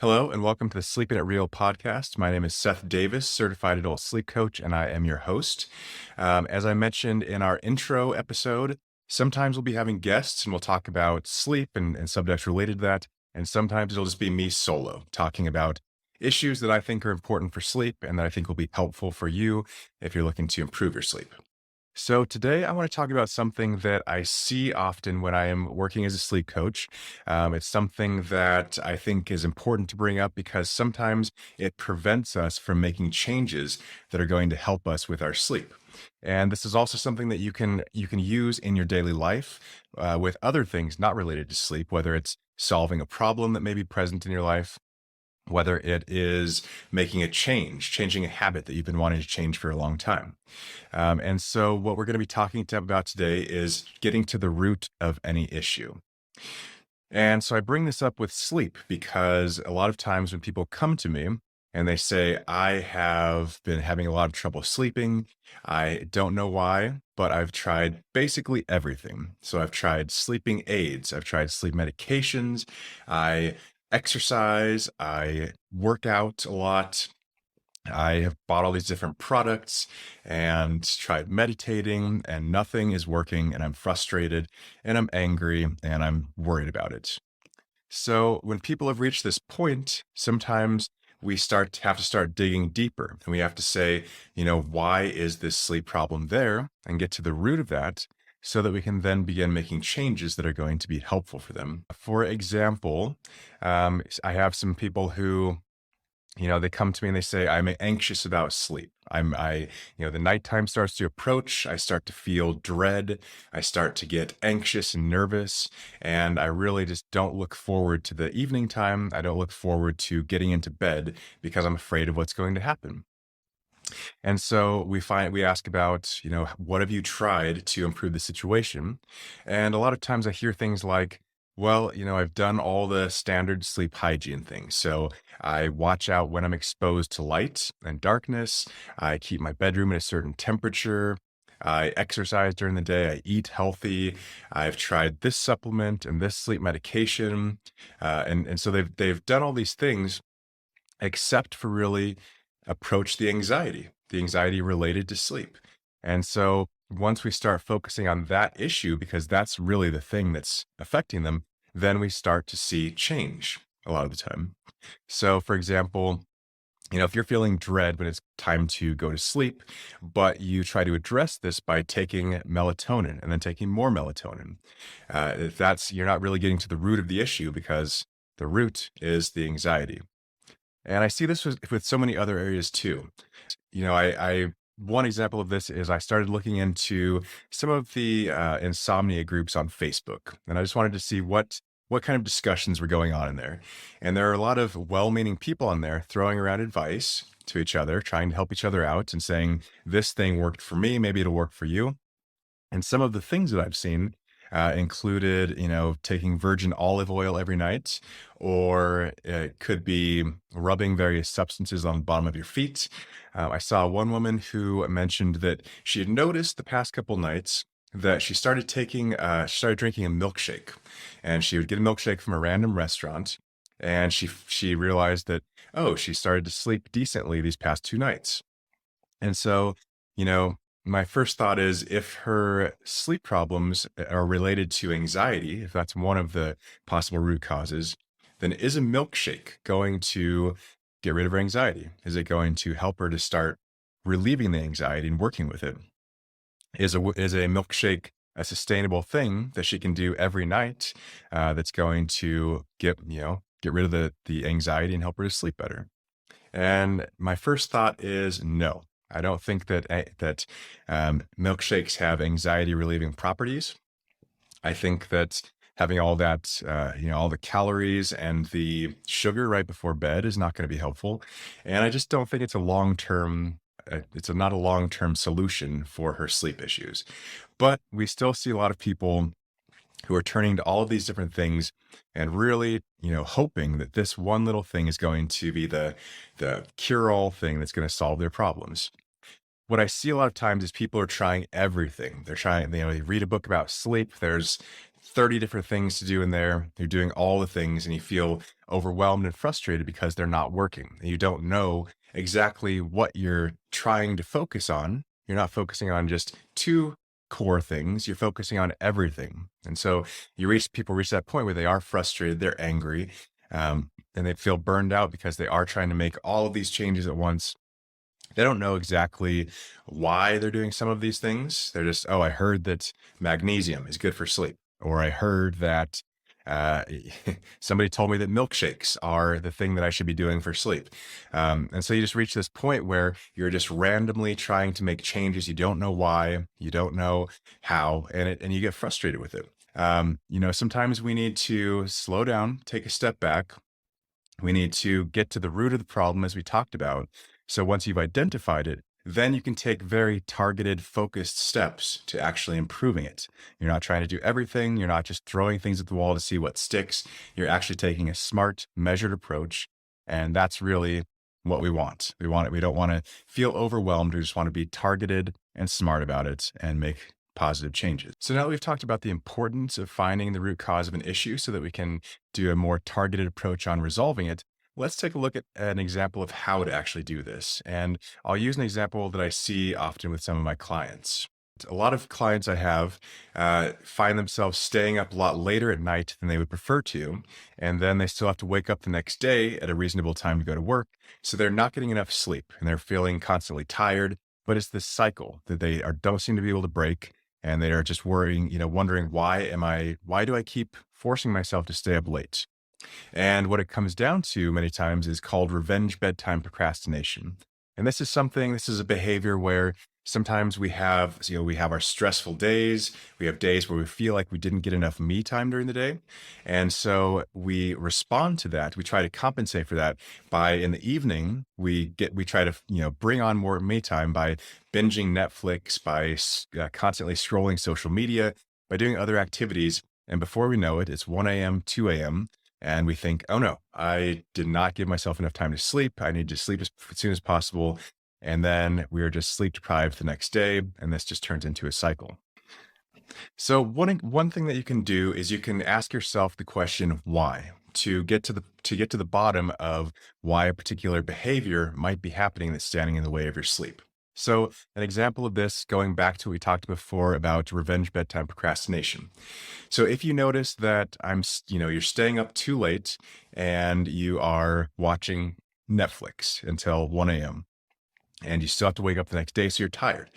Hello, and welcome to the Sleeping It Real podcast. My name is Seth Davis, certified adult sleep coach, and I am your host. As I mentioned in our intro episode, sometimes we'll be having guests and we'll talk about sleep and subjects related to that. And sometimes it'll just be me solo talking about issues that I think are important for sleep and that I think will be helpful for you if you're looking to improve your sleep. So, today I want to talk about something that I see often when I am working as a sleep coach. It's something that I think is important to bring up because sometimes it prevents us from making changes that are going to help us with our sleep. And this is also something that you can use in your daily life with other things not related to sleep, whether it's solving a problem that may be present in your life, whether it is making a change, changing a habit that you've been wanting to change for a long time. And so, what we're going to be talking about today is getting to the root of any issue. And so, I bring this up with sleep because a lot of times when people come to me and they say, I have been having a lot of trouble sleeping, I don't know why, but I've tried basically everything. So, I've tried sleeping aids, I've tried sleep medications, I exercise, I work out a lot, I have bought all these different products and tried meditating, and nothing is working. And I'm frustrated and I'm angry and I'm worried about it. So, when people have reached this point, sometimes we have to start digging deeper and we have to say, why is this sleep problem there and get to the root of that so that we can then begin making changes that are going to be helpful for them. For example, I have some people who they come to me and they say, I'm anxious about sleep. The nighttime starts to approach. I start to feel dread. I start to get anxious and nervous. And I really just don't look forward to the evening time. I don't look forward to getting into bed because I'm afraid of what's going to happen. And so we ask about, what have you tried to improve the situation? And a lot of times I hear things like, well, I've done all the standard sleep hygiene things. So I watch out when I'm exposed to light and darkness. I keep my bedroom at a certain temperature. I exercise during the day. I eat healthy. I've tried this supplement and this sleep medication, and so they've done all these things, except for really approach the anxiety related to sleep. And so once we start focusing on that issue, because that's really the thing that's affecting them, then we start to see change a lot of the time. So, for example, if you're feeling dread when it's time to go to sleep, but you try to address this by taking melatonin and then taking more melatonin, if that's you're not really getting to the root of the issue because the root is the anxiety. And I see this with so many other areas too. I one example of this is I started looking into some of the insomnia groups on Facebook, and I just wanted to see what kind of discussions were going on in there. And there are a lot of well-meaning people on there throwing around advice to each other, trying to help each other out, and saying this thing worked for me, maybe it'll work for you. And some of the things that I've seen included, taking virgin olive oil every night, or it could be rubbing various substances on the bottom of your feet. I saw one woman who mentioned that she had noticed the past couple nights that she started drinking a milkshake, and she would get a milkshake from a random restaurant, and she realized that, oh, she started to sleep decently these past 2 nights. And so, you know, my first thought is if her sleep problems are related to anxiety, if that's one of the possible root causes, then is a milkshake going to get rid of her anxiety? Is it going to help her to start relieving the anxiety and working with it? Is a milkshake a sustainable thing that she can do every night that's going to get rid of the anxiety and help her to sleep better? And my first thought is no. I don't think that milkshakes have anxiety relieving properties. I think that having all that, all the calories and the sugar right before bed is not going to be helpful. And I just don't think it's a long term. Not a long term solution for her sleep issues. But we still see a lot of people who are turning to all of these different things and really, hoping that this one little thing is going to be the cure all thing that's going to solve their problems. What I see a lot of times is people are trying everything. They're trying, they read a book about sleep. There's 30 different things to do in there. You're doing all the things and you feel overwhelmed and frustrated because they're not working. And you don't know exactly what you're trying to focus on. You're not focusing on just two core things, you're focusing on everything. And so people reach that point where they are frustrated, they're angry, and they feel burned out because they are trying to make all of these changes at once. They don't know exactly why they're doing some of these things. They're just, oh, I heard that magnesium is good for sleep. Or I heard that uh, somebody told me that milkshakes are the thing that I should be doing for sleep. And so you just reach this point where you're just randomly trying to make changes. You don't know why, you don't know how, and you get frustrated with it. Sometimes we need to slow down, take a step back, we need to get to the root of the problem, as we talked about. So once you've identified it, then you can take very targeted, focused steps to actually improving it. You're not trying to do everything. You're not just throwing things at the wall to see what sticks. You're actually taking a smart, measured approach. And that's really what we want. We don't want to feel overwhelmed. We just want to be targeted and smart about it and make positive changes. So now that we've talked about the importance of finding the root cause of an issue so that we can do a more targeted approach on resolving it, let's take a look at an example of how to actually do this. And I'll use an example that I see often with some of my clients. A lot of clients I have find themselves staying up a lot later at night than they would prefer to. And then they still have to wake up the next day at a reasonable time to go to work. So they're not getting enough sleep and they're feeling constantly tired. But it's this cycle that don't seem to be able to break. And they are just wondering, why do I keep forcing myself to stay up late? And what it comes down to many times is called revenge bedtime procrastination. And this is a behavior where sometimes we have our stressful days. We have days where we feel like we didn't get enough me time during the day. And so we respond to that. We try to compensate for that by in the evening, we try to, bring on more me time by binging Netflix, by constantly scrolling social media, by doing other activities. And before we know it, it's 1 a.m., 2 a.m., and we think, oh no, I did not give myself enough time to sleep. I need to sleep as soon as possible. And then we are just sleep deprived the next day. And this just turns into a cycle. So one thing that you can do is you can ask yourself the question, why? To get to the bottom of why a particular behavior might be happening that's standing in the way of your sleep. So an example of this, going back to what we talked before about revenge bedtime procrastination. So if you notice that you're staying up too late and you are watching Netflix until 1 a.m. and you still have to wake up the next day, so you're tired.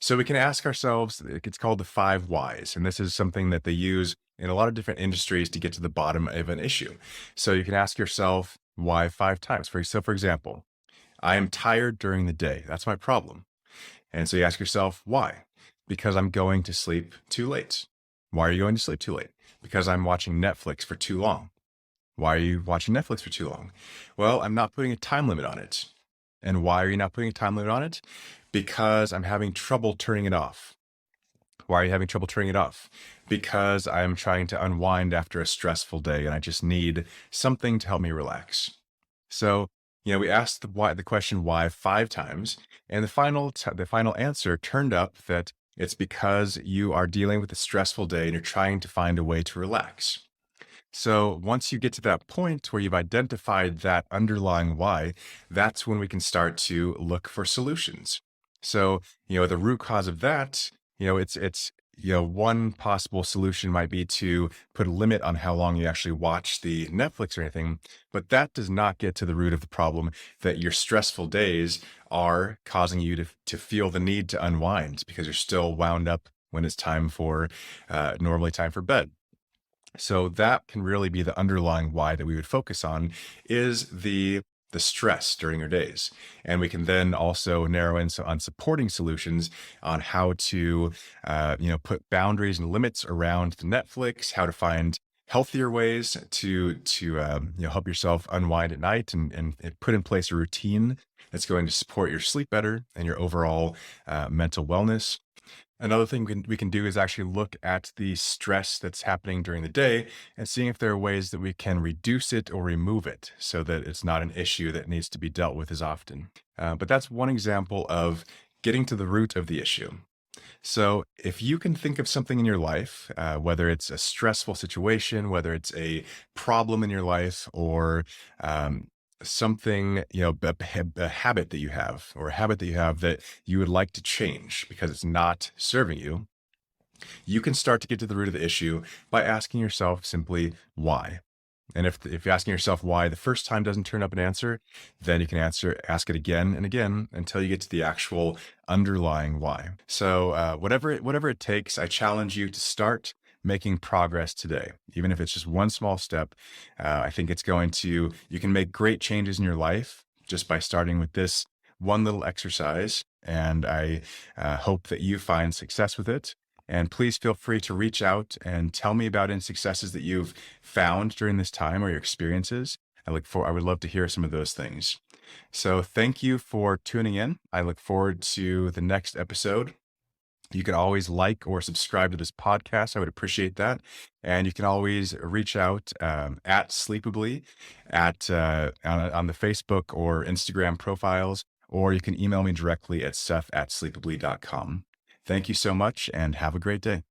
So we can ask ourselves, it's called the 5 whys. And this is something that they use in a lot of different industries to get to the bottom of an issue. So you can ask yourself why 5 times. For example, I am tired during the day. That's my problem. And so you ask yourself, why? Because I'm going to sleep too late. Why are you going to sleep too late? Because I'm watching Netflix for too long. Why are you watching Netflix for too long? Well, I'm not putting a time limit on it. And why are you not putting a time limit on it? Because I'm having trouble turning it off. Why are you having trouble turning it off? Because I'm trying to unwind after a stressful day and I just need something to help me relax. So, we asked the question why 5 times, and the final answer turned up that it's because you are dealing with a stressful day and you're trying to find a way to relax. So once you get to that point where you've identified that underlying why, that's when we can start to look for solutions. So, the root cause of that, one possible solution might be to put a limit on how long you actually watch the Netflix or anything, but that does not get to the root of the problem, that your stressful days are causing you to feel the need to unwind because you're still wound up when it's normally time for bed. So that can really be the underlying why that we would focus on, is the stress during your days. And we can then also narrow in on supporting solutions on how to, put boundaries and limits around the Netflix, how to find healthier ways to help yourself unwind at night and put in place a routine that's going to support your sleep better and your overall mental wellness. Another thing we can do is actually look at the stress that's happening during the day and seeing if there are ways that we can reduce it or remove it so that it's not an issue that needs to be dealt with as often. But that's one example of getting to the root of the issue. So, if you can think of something in your life, whether it's a stressful situation, whether it's a problem in your life, or um, something, a habit that you have, or a habit that you have that you would like to change because it's not serving you, you can start to get to the root of the issue by asking yourself simply why. And if you're asking yourself why the first time doesn't turn up an answer, then you can ask it again and again until you get to the actual underlying why. So whatever it takes, I challenge you to start making progress today, even if it's just one small step. I think you can make great changes in your life just by starting with this one little exercise. And I hope that you find success with it. And please feel free to reach out and tell me about any successes that you've found during this time or your experiences. I would love to hear some of those things. So thank you for tuning in. I look forward to the next episode. You can always like or subscribe to this podcast. I would appreciate that. And you can always reach out at Sleepably on the Facebook or Instagram profiles, or you can email me directly at seth@sleepably.com. Thank you so much and have a great day.